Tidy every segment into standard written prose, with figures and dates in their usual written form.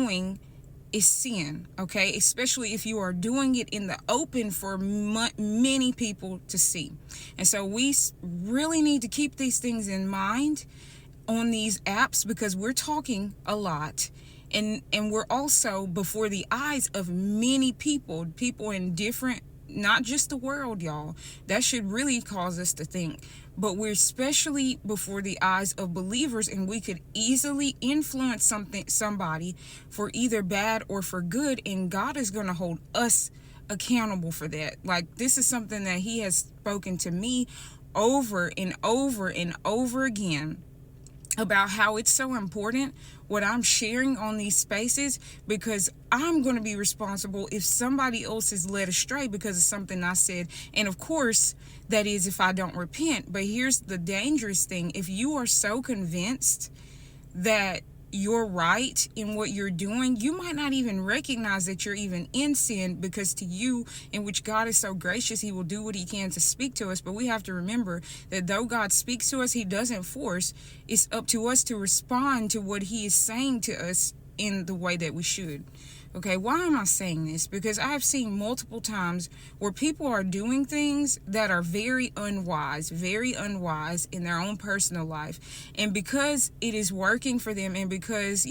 doing is sin, okay? Especially if you are doing it in the open for many people to see. And so we really need to keep these things in mind on these apps, because we're talking a lot, and we're also before the eyes of many people in different, not just the world, y'all. That should really cause us to think. But we're especially before the eyes of believers, and we could easily influence somebody for either bad or for good, and God is going to hold us accountable for that. Like, this is something that He has spoken to me over and over and over again, about how it's so important what I'm sharing on these spaces, because I'm going to be responsible if somebody else is led astray because of something I said. And of course, that is if I don't repent. But here's the dangerous thing. If you are so convinced that you're right in what you're doing, you might not even recognize that you're even in sin, because to you, in which God is so gracious, He will do what He can to speak to us. But we have to remember that though God speaks to us, He doesn't force. It's up to us to respond to what He is saying to us in the way that we should. Okay, why am I saying this? Because I've seen multiple times where people are doing things that are very unwise in their own personal life. And because it is working for them, and because,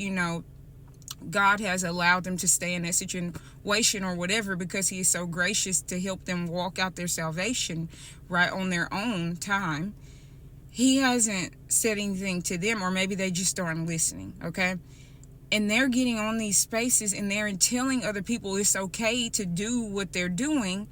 God has allowed them to stay in that situation or whatever, because He is so gracious to help them walk out their salvation right on their own time, He hasn't said anything to them, or maybe they just aren't listening, okay? And they're getting on these spaces and they're telling other people it's okay to do what they're doing,